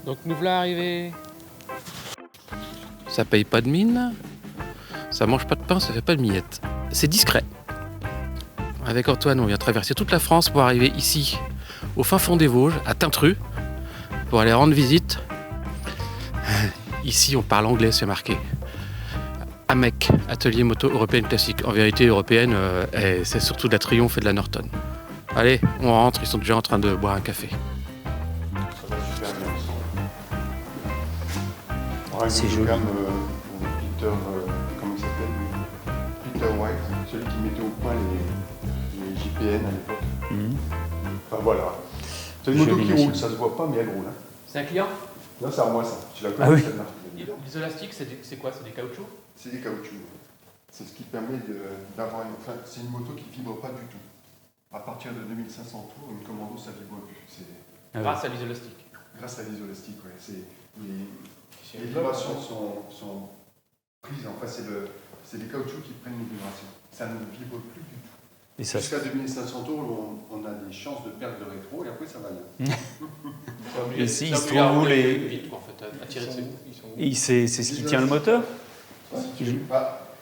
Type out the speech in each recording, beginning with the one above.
Donc nous voilà arrivés. Ça paye pas de mine, ça mange pas de pain, ça fait pas de miettes. C'est discret. Avec Antoine, on vient traverser toute la France pour arriver ici, au fin fond des Vosges, à Tintru, pour aller rendre visite. Ici, on parle anglais, c'est marqué. AMEC, Atelier Moto Européenne Classique. En vérité, européenne, c'est surtout de la Triomphe et de la Norton. Allez, on rentre, ils sont déjà en train de boire un café. Ça va super bien ensemble. C'est joli. Peter, comment il s'appelle lui Peter White, celui qui mettait au point les JPN à l'époque. Enfin voilà. C'est une moto Jolie qui machine. roule, ça se voit pas, mais elle roule. Hein. C'est un client? Là, c'est à moi ça. Tu la connais, Ah oui. celle-là? L'isolastique, c'est quoi? C'est des caoutchoucs? C'est des caoutchoucs. C'est ce qui permet d'avoir une. Enfin, c'est une moto qui vibre pas du tout. À partir de 2500 tours, une commando ça vibre plus. C'est Grâce à l'isolastique. grâce à l'isolastique, ouais. Les vibrations sont prises. Enfin, c'est les caoutchoucs qui prennent les vibrations. Ça ne vibre plus du tout. Et ça, Jusqu'à 2500 tours, on a des chances de perdre de rétro et après ça va bien. Ici, ils se trouvent où les. Vite, en fait, à tirer dessus. Ils sont où? Et c'est ce qui tient le moteur?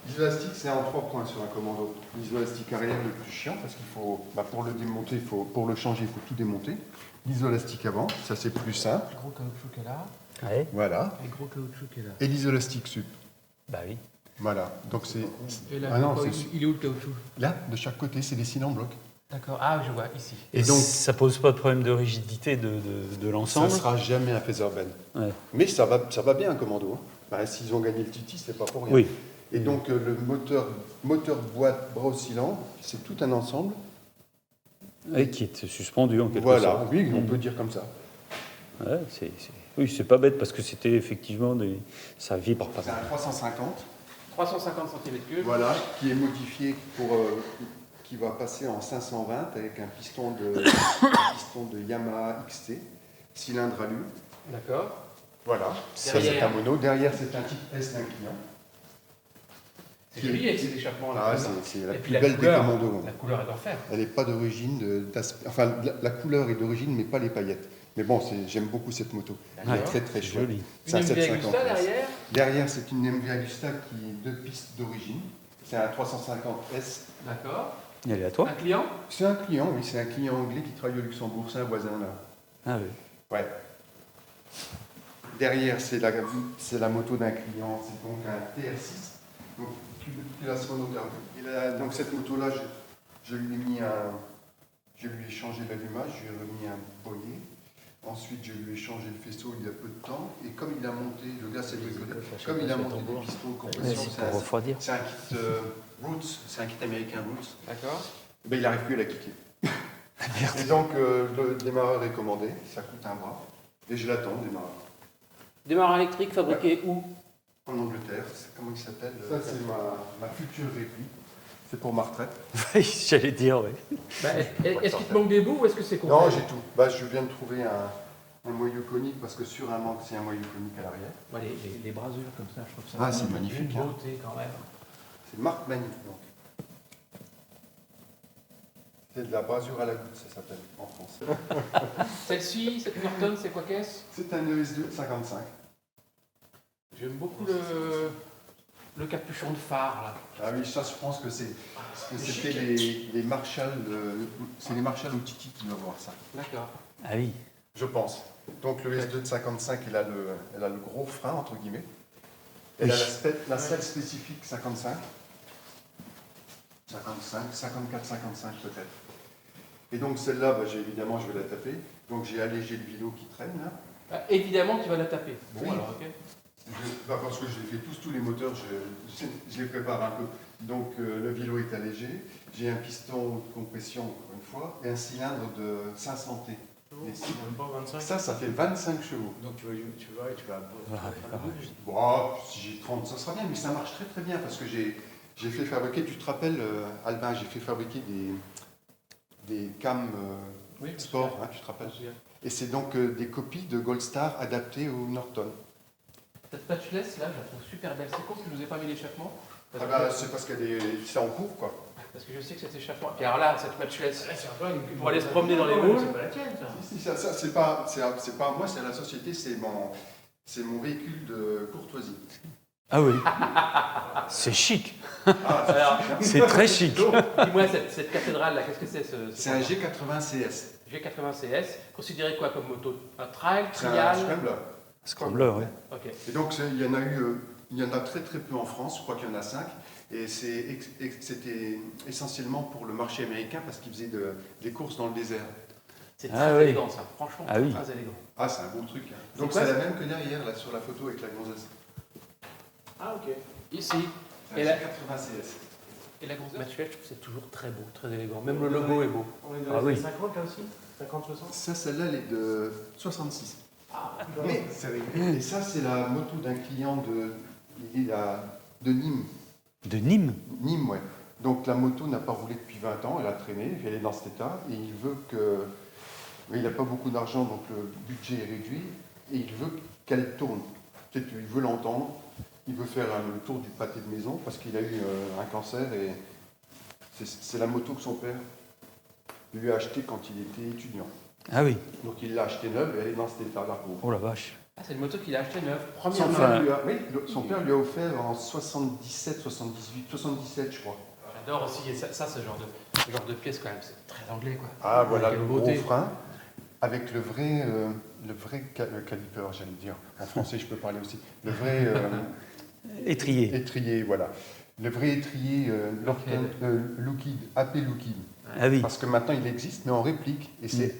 L'isolastique, c'est en 3 points sur un commando. L'isolastique arrière le plus chiant parce qu'il faut, pour le démonter, pour le changer, il faut tout démonter. L'isolastique avant, ça c'est plus simple. Le gros caoutchouc est là. Ouais. Voilà. Le gros caoutchouc est là. Et l'isolastique sup. Bah oui. Voilà. Donc c'est. Et là, Ah non, il est où le caoutchouc? Là, de chaque côté, c'est des cils en bloc. D'accord. Ah, je vois, ici. Et donc- ça pose pas de problème de rigidité de Ça l'ensemble? ne sera jamais un Featherben. Ouais. Mais ça va bien un commando. Hein. Bah, s'ils ont gagné le Titi, c'est pas pour rien. Oui. Et donc le moteur boîte bras oscillant, c'est tout un ensemble. Et qui est suspendu en quelque Voilà, sorte. oui, on peut dire comme ça. Ouais, oui, c'est pas bête parce que c'était effectivement des. Ça vibre pas C'est un 350, 350 cm3. voilà, qui est modifié qui va passer en 520 avec un piston de Yamaha XT, cylindre alu. D'accord. Voilà, ça Derrière. c'est un mono. Derrière c'est un type S d'un client. C'est joli avec ces échappements là. Ah, c'est la Et plus puis la belle des couleur, commandos. La couleur est d'enfer. Elle n'est pas d'origine, enfin la couleur est d'origine, mais pas les paillettes. Mais bon, j'aime beaucoup cette moto. Elle est D'accord. très très chouette. Joli. C'est un Une MV 750. Agusta derrière. Derrière, c'est une MV Agusta qui est 2 pistes d'origine. C'est un 350S. D'accord. Elle est à toi? Un client. C'est un client, oui, c'est un client anglais qui travaille au Luxembourg, c'est un voisin là. Ah oui. Ouais. Derrière, c'est la moto d'un client, c'est donc un TR6. Donc, il a son odeur. Donc cette moto-là, je lui ai changé l'allumage, je lui ai remis un boyer. Ensuite, je lui ai changé le faisceau il y a peu de temps. Et comme il a monté, le gars s'est bricolé, comme il a monté des pistons de Ouais, compression, c'est pour refroidir. c'est un kit Roots, c'est un kit américain Roots. D'accord. Ben, il n'arrive plus à la kicker. Et donc, le démarreur est commandé, ça coûte un bras. Et je l'attends, le démarreur. Démarreur électrique fabriqué où? En Angleterre, comment il s'appelle? Ça, c'est ma future réplique. C'est pour ma retraite. J'allais dire, oui. Bah, est-ce qu'il te manque des bouts ou est-ce que c'est complet? Non, j'ai tout. Bah, je viens de trouver un moyeu conique parce que sur un manque, c'est un moyeu conique à l'arrière. Ouais, les brasures comme ça, je trouve ça. Ah, c'est magnifique, Une hein. beauté quand même. C'est marque Magnifique, donc. C'est de la brasure à la goutte, ça s'appelle en France. Celle-ci, cette Norton, c'est quoi qu'est-ce? C'est un ES2 55. J'aime beaucoup le capuchon de phare là. Ah oui, ça, je pense que c'était les Marshall, c'est les Marshall ou Titi qui doivent voir ça. D'accord. Ah oui. Je pense. Donc le S2 de 55, elle a le gros frein, entre guillemets. Elle a la selle spécifique 55. 55, 54, 55 peut-être. Et donc celle-là, évidemment, je vais la taper. Donc j'ai allégé le vélo qui traîne là. Ah, évidemment, tu vas la taper. Bon, Oui. alors, ok. Parce que je les fais tous les moteurs, je les prépare un peu. Donc le vélo est allégé. J'ai un piston de compression, encore une fois, et un cylindre de 500 T. Ça fait 25 chevaux. Donc tu vas. Bon, si j'ai 30, ça sera bien, mais ça marche très très bien parce que j'ai fait fabriquer, tu te rappelles, Albin, j'ai fait fabriquer des cams Oui, sport, hein, tu te rappelles. Et c'est donc des copies de Goldstar adaptées au Norton. Cette patchless là, je la trouve super belle. C'est con que je vous ai pas mis l'échappement. Ah bah, c'est parce que c'est en cours, quoi. Parce que je sais que cet échappement. Puis alors là, cette matchless. C'est un peu une- Pour aller se promener dans les Vosges. C'est pas la tienne, ça. Si, ça c'est pas moi, c'est la société, c'est mon véhicule de courtoisie. Ah oui. C'est chic. Alors, C'est très chic. dis-moi, cette cathédrale là, qu'est-ce que c'est C'est un G80 CS. G80 CS, considéré quoi comme moto? Un trail, C'est un trial? Scrambler. Scrambler, oui. Ok. Et donc il y en a très très peu en France, je crois qu'il y en a 5. Et c'était essentiellement pour le marché américain parce qu'ils faisaient des courses dans le désert. C'est Ah très oui. élégant ça, franchement, Ah oui. très élégant. Ah, c'est un bon truc. Hein. C'est Donc quoi, c'est la ça même que derrière, là, sur la photo avec la gonzesse. Ah, ok. Ici. C'est Et un la, G80 CS. et la gonzesse, je trouve que c'est toujours très beau, très élégant. Même le logo est beau. On est dans Ah les oui. années 50 là aussi 50, 60 Ça, celle-là, elle est de 66. Ah, Mais c'est rigolo. Et ça, c'est la moto d'un client de Nîmes. De Nîmes. Nîmes, ouais. Donc la moto n'a pas roulé depuis 20 ans, elle a traîné, elle est dans cet état, et il veut que... Mais il n'a pas beaucoup d'argent, donc le budget est réduit, et il veut qu'elle tourne. Peut-être qu'il veut l'entendre, il veut faire le tour du pâté de maison, parce qu'il a eu un cancer, et c'est la moto que son père lui a achetée quand il était étudiant. Ah oui. Donc il l'a achetée neuve, et elle est dans cet état-là. Oh la vache. Ah, c'est une moto qu'il a achetée neuve, première Son main. son père lui a offert en 77, 78, 77, je crois. J'adore aussi, et ça ce genre de pièce quand même, c'est très anglais quoi. Ah, voilà Quelle le beauté. gros frein, avec le vrai caliper, j'allais dire. En français, je peux parler aussi. Le vrai Étrier. étrier, voilà. Le vrai étrier Lorton Lookid, AP Lookid. Ah oui. Parce que maintenant, il existe, mais en réplique. Et c'est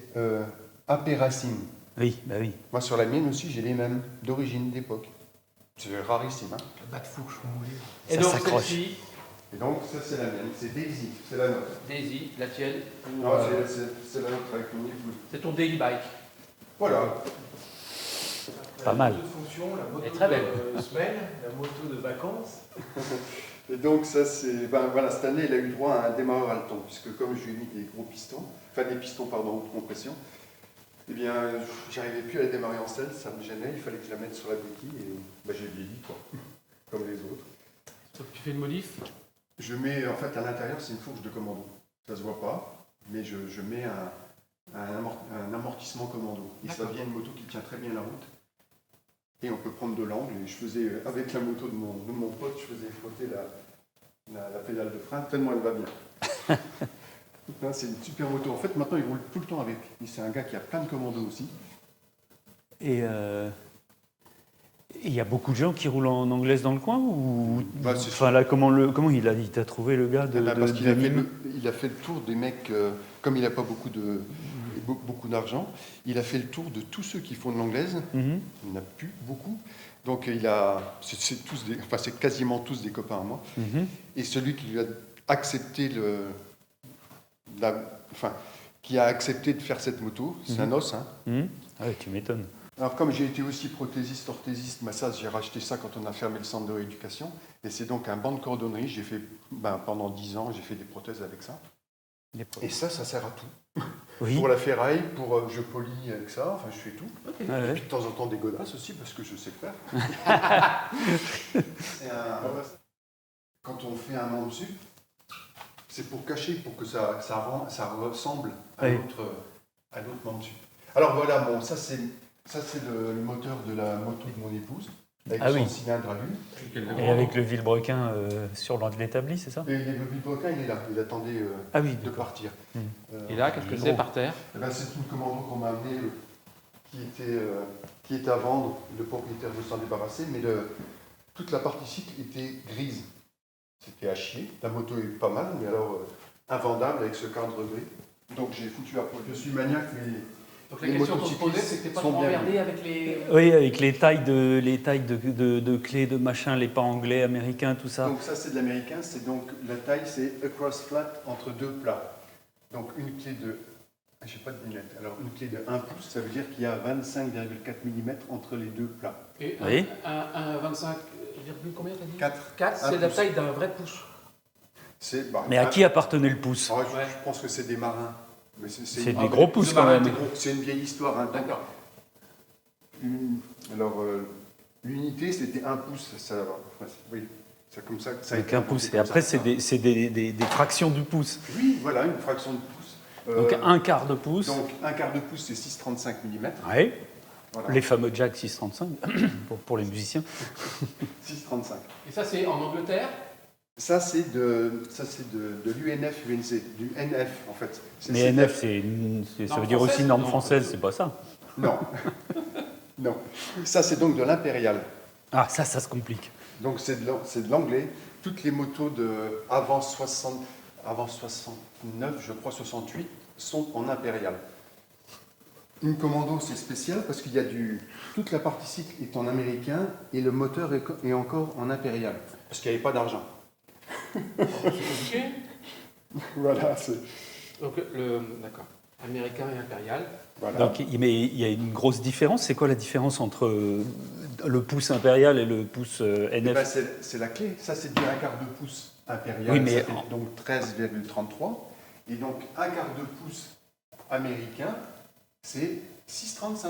AP Racing. Oui, bah oui. Moi, sur la mienne aussi, j'ai les mêmes, d'origine, d'époque. C'est rarissime. Hein. Le bas de fourche, mon Dieu. Et Ça donc s'accroche. celle-ci, Et donc, ça, c'est la mienne. C'est Daisy, c'est la nôtre. Daisy, la tienne, ou, Non, c'est la nôtre avec mon épouse. c'est ton daily bike. Voilà. Pas mal. La moto de fonction, la moto Elle est très belle. de semaine, la moto de vacances. Et donc ça c'est, voilà, cette année elle a eu droit à un démarreur haleton, puisque comme je lui ai mis des gros pistons, enfin des pistons pardon, haute compression, eh bien j'arrivais plus à la démarrer en selle, ça me gênait, il fallait que je la mette sur la béquille et j'ai vieilli quoi, comme les autres. Donc tu fais une modif. Je mets, en fait à l'intérieur c'est une fourche de commando, ça se voit pas, mais je mets un amortissement commando, et ça devient une moto qui tient très bien la route. Et on peut prendre de l'angle, et je faisais, avec la moto de mon pote, je faisais flotter la pédale de frein, tellement elle va bien. Non, c'est une super moto. En fait, maintenant, il roule tout le temps avec. Et c'est un gars qui a plein de commandos aussi. Et il y a beaucoup de gens qui roulent en anglaise dans le coin ou Bah, c'est enfin là comment il t'a trouvé le gars de, Parce de qu'il a fait, Nîmes il a fait le tour des mecs, comme il n'a pas beaucoup d'argent, il a fait le tour de tous ceux qui font de l'anglaise. Mhm. Il n'y en a plus beaucoup. Donc, c'est quasiment tous des copains à moi. Mhm. Et celui qui lui a accepté qui a accepté de faire cette moto, c'est un os. Hein. Mhm. Ah ouais, tu m'étonnes. Alors comme j'ai été aussi prothésiste, orthésiste, massage, j'ai racheté ça quand on a fermé le centre de rééducation. Et c'est donc un banc de cordonnerie. J'ai fait, pendant 10 ans, j'ai fait des prothèses avec ça. Et ça sert à tout. Oui. Pour la ferraille, je polis avec ça, enfin je fais tout. Ouais, Et ouais. puis de temps en temps des godasses aussi, parce que je sais faire. Quand on fait un membre sup, c'est pour cacher, pour que ça ressemble à Oui. l'autre membre sup. Alors voilà, bon, ça c'est le moteur de la moto de mon épouse, avec Ah son oui. cylindre à lui. Et avec le Villebrequin sur l'établi, c'est ça Et le Villebrequin, il est là, il attendait Ah oui, de d'accord. partir. Et là, qu'est-ce que c'est par terre? Eh ben, c'est une commando qu'on m'a amenée qui était à vendre. Le propriétaire veut s'en débarrasser, mais toute la partie cycle était grise. C'était à chier. La moto est pas mal, mais alors invendable avec ce cadre gris. Donc j'ai foutu à poil. Je suis maniaque, mais Donc la les question qu'on se posait, motocyclistes c'est que t'es pas sont trop bien emmerdé avec les... Oui, avec les tailles de clés, de machin, les pas anglais, américains, tout ça. Donc ça c'est de l'américain, c'est donc la taille c'est across flat entre deux plats. Donc une clé de, j'ai pas de millimètres, alors une clé de 1 pouce, ça veut dire qu'il y a 25,4 mm entre les deux plats. Et Oui. un 25, combien t'as dit? 4. 4, c'est la taille d'un vrai pouce. Mais à qui appartenait le pouce? Je pense que c'est des marins. Mais C'est une- des gros pouces de quand marin, même. C'est une vieille histoire. Hein. D'accord. Alors, l'unité, c'était 1 pouce. Oui, C'est comme ça que ça a Donc été un inventé pouce. Et comme après, ça. c'est des fractions du pouce. Oui, voilà, une fraction de pouce. Donc un quart de pouce. Donc un quart de pouce, c'est 6,35 mm. Ouais. Voilà. Les fameux Jack 635 pour les musiciens. 6,35. Et ça, c'est en Angleterre. Ça, c'est de l'UNF, UNC, du NF en fait. Mais NF, ça veut dire aussi française, norme non. française, c'est pas ça. Non. Non. Ça, c'est donc de l'impérial. Ah, ça se complique. Donc c'est de l'anglais. Toutes les motos avant 69, je crois 68, sont en impérial. Une commando, c'est spécial parce qu'il y a toute la partie cycle est en américain et le moteur est encore en impérial. Parce qu'il n'y avait pas d'argent. C'est compliqué. Voilà, Donc, d'accord. Américain et impérial. voilà. Donc, mais il y a une grosse différence. C'est quoi la différence entre le pouce impérial et le pouce Eh NF? ben, c'est la clé. Ça, c'est du un quart de pouce impérial. Oui, mais ça fait donc 13,33. Et donc, un quart de pouce américain, c'est 6,35.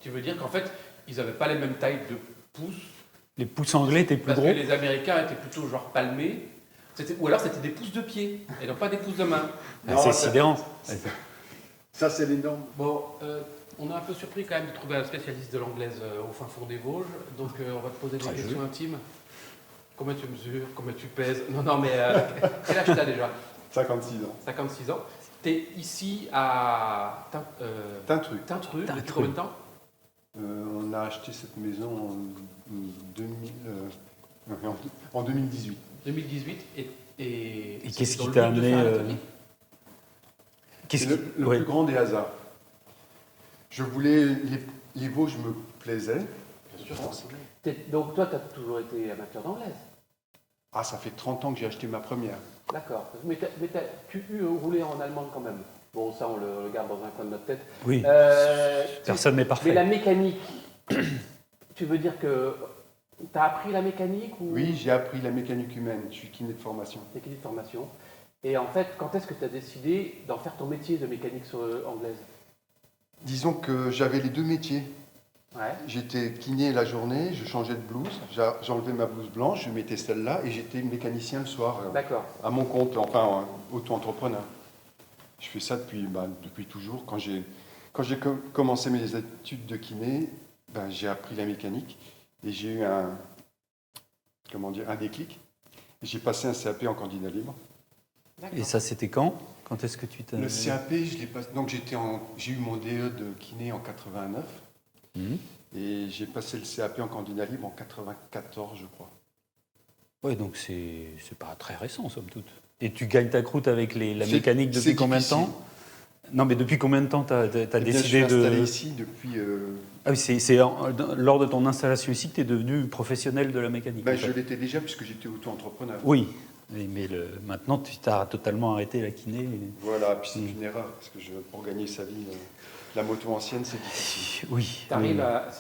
Tu veux dire qu'en fait, ils n'avaient pas les mêmes tailles de pouces. Les pouces anglais étaient plus Parce gros. que les Américains étaient plutôt genre palmés. Ou alors c'était des pouces de pied et non pas des pouces de main. Ah, Non, c'est ça- sidérant. Ça, c'est les normes. Bon, on est un peu surpris quand même de trouver un spécialiste de l'anglaise au fin fond des Vosges. Donc on va te poser des Très questions joli. intimes. Combien tu mesures? Combien tu pèses? Non, mais quel âge t'as déjà? 56 ans. 56 ans. T'es ici à Tintru. Tintru depuis Tintru. combien de temps? On a acheté cette maison en 2018. 2018. Et qu'est-ce dans qui le t'a but de amené, faire un atelier Qu'est-ce C'est qui... le ouais. plus grand des hasards. Je voulais. Les Vosges me plaisaient. Bien sûr. Donc toi, tu as toujours été amateur d'anglaise. Ah, ça fait 30 ans que j'ai acheté ma première. D'accord. Mais tu roulé en allemand quand même. Bon, ça, on le garde dans un coin de notre tête. Oui, personne n'est Mais parfait. la mécanique, tu veux dire que tu as appris la mécanique ou Oui, j'ai appris la mécanique humaine. Je suis kiné de formation. mécanique de formation. Et en fait, quand est-ce que tu as décidé d'en faire ton métier de mécanique anglaise? Disons que j'avais les deux métiers. Ouais. J'étais kiné la journée, je changeais de blouse, j'enlevais ma blouse blanche, je mettais celle-là et j'étais mécanicien le soir, D'accord. à mon compte, enfin auto-entrepreneur. Je fais ça depuis toujours. Quand j'ai commencé mes études de kiné, j'ai appris la mécanique et j'ai eu un déclic. Et j'ai passé un CAP en candidat libre. Et ça, c'était quand? Quand est-ce que tu t'as... Le CAP, je l'ai passé. Donc j'ai eu mon DE de kiné en 89 Mhm. et j'ai passé le CAP en candidat libre en 94, je crois. Ouais, donc c'est pas très récent, somme toute. Et tu gagnes ta croûte avec la C'est- mécanique depuis c'est combien de difficile. temps? Non, mais depuis combien de temps tu as Eh bien, je suis décidé installé de... ici depuis. Ah oui, lors de ton installation ici que tu es devenu professionnel de la mécanique. en Je fait. l'étais déjà puisque j'étais auto-entrepreneur. Oui, mais maintenant tu t'as totalement arrêté la kiné. Voilà, puis c'est une erreur parce que pour gagner sa vie, la moto ancienne, c'est difficile. Oui. T'arrives à.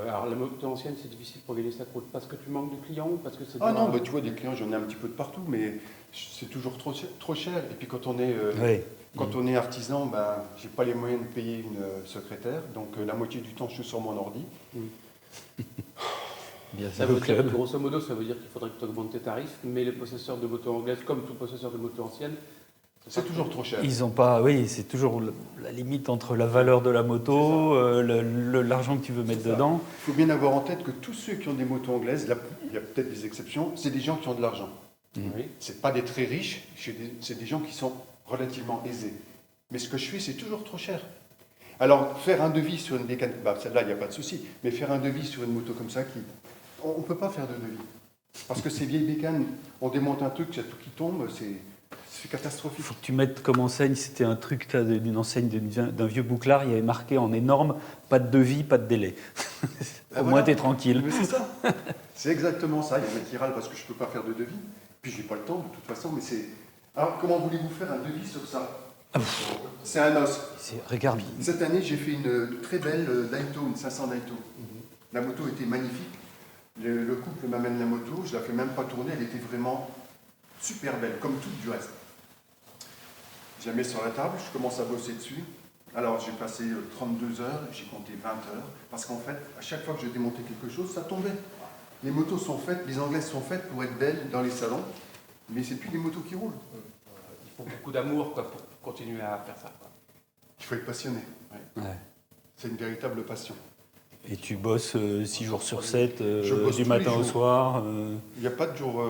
Alors, la moto ancienne, c'est difficile pour gagner sa croûte parce que tu manques de clients ou parce que c'est. Ah non, tu vois, des clients, j'en ai un petit peu de partout, mais c'est toujours trop cher. Et puis quand on est, Oui. quand on est artisan, j'ai pas les moyens de payer une secrétaire, donc la moitié du temps, je suis sur mon ordi. Bien Ça au veut dire, club. grosso modo, ça veut dire qu'il faudrait que tu augmentes tes tarifs, mais les possesseurs de motos anglaises, comme tout possesseur de moto ancienne, C'est toujours trop cher. Ils ont pas, oui, c'est toujours la limite entre la valeur de la moto, l'argent que tu veux mettre C'est ça. dedans. Il faut bien avoir en tête que tous ceux qui ont des motos anglaises, là, il y a peut-être des exceptions, c'est des gens qui ont de l'argent. Oui. C'est pas des très riches, c'est des gens qui sont relativement aisés. Mais ce que je fais, c'est toujours trop cher. Alors, faire un devis sur une bécane, celle-là, il n'y a pas de souci, mais faire un devis sur une moto comme ça, on ne peut pas faire de devis. Parce que ces vieilles bécanes, on démonte un truc, il y a tout qui tombe, c'est catastrophique. Il faut que tu mettes comme enseigne, c'était un truc d'une enseigne d'un vieux bouclard, il y avait marqué en énorme, pas de devis, pas de délai. Au moins, tu es tranquille. Mais c'est ça. C'est exactement ça. Il y a un mec qui râle parce que je ne peux pas faire de devis. Puis je n'ai pas le temps de toute façon. Mais c'est. Alors comment voulez-vous faire un devis sur ça? C'est un os. Regarde. Cette année, j'ai fait une très belle Daito, une 500 Daito. La moto était magnifique. Le couple m'amène la moto. Je ne la fais même pas tourner. Elle était vraiment super belle, comme toute du reste. Je la mets sur la table. Je commence à bosser dessus. Alors j'ai passé 32 heures. J'ai compté 20 heures. Parce qu'en fait, à chaque fois que je démontais quelque chose, ça tombait. Les motos sont faites, les anglaises sont faites pour être belles dans les salons, mais c'est plus des motos qui roulent. Il faut beaucoup d'amour quoi, pour continuer à faire ça. Quoi. Il faut être passionné. Ouais. C'est une véritable passion. Et tu bosses 6 jours sur 7, Je bosse du tous matin les au jours. soir. Il n'y a pas de jour,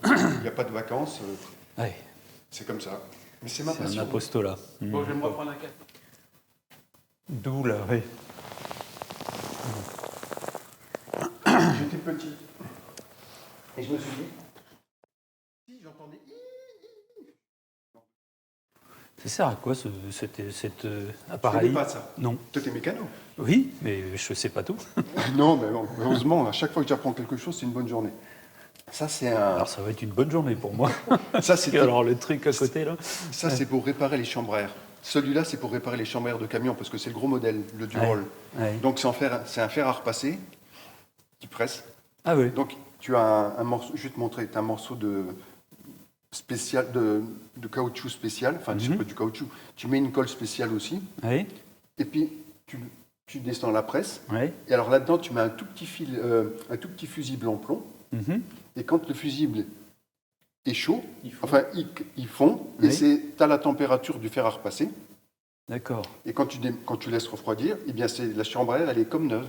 il n'y a pas de vacances. Ouais, C'est comme ça. Mais c'est ma c'est un passion. apostolat. Bon, je vais me reprendre un café. D'où là, oui. J'étais petit. Et je me suis dit, si j'entendais. Ça sert à quoi cet Je appareil? connais pas ça. Non. Toi, t'es mécano. Oui, mais je sais pas tout. Non, mais bon, heureusement, à chaque fois que j'apprends quelque chose, c'est une bonne journée. Ça, c'est un. Alors ça va être une bonne journée pour moi. Ça, c'est Alors le truc à côté là. ça, c'est pour réparer les chambres à air. Celui-là, c'est pour réparer les chambres à air de camion parce que c'est le gros modèle, le Duroll. Ouais. Donc, c'est un fer à repasser qui presse. Ah oui. Donc, tu as un morceau, je vais te montrer, tu as un morceau de spécial, de caoutchouc spécial, enfin, c'est pas du caoutchouc. Tu mets une colle spéciale aussi, Oui. et puis tu descends la presse. Oui. Et alors là-dedans, tu mets un tout petit fil, un tout petit fusible en plomb. Mhm. Et quand le fusible est chaud, Il fond. enfin, il fond, Oui. et tu as la température du fer à repasser. D'accord. Et quand tu laisses refroidir, eh bien, la chambre à air, elle est comme neuve.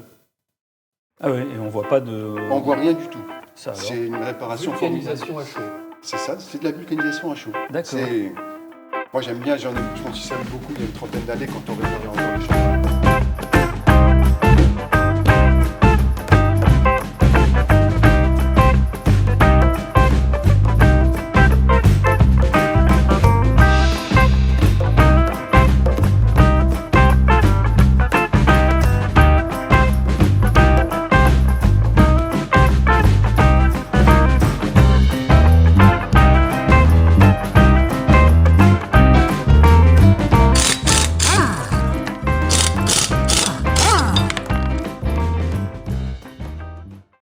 Ah oui, et on voit pas de. On voit rien du tout. Ça alors. C'est une réparation formidable. Vulcanisation à chaud. C'est ça, c'est de la vulcanisation à chaud. D'accord. Moi j'aime bien, je m'en suis servi beaucoup il y a une trentaine d'années quand on réparait encore les chambres.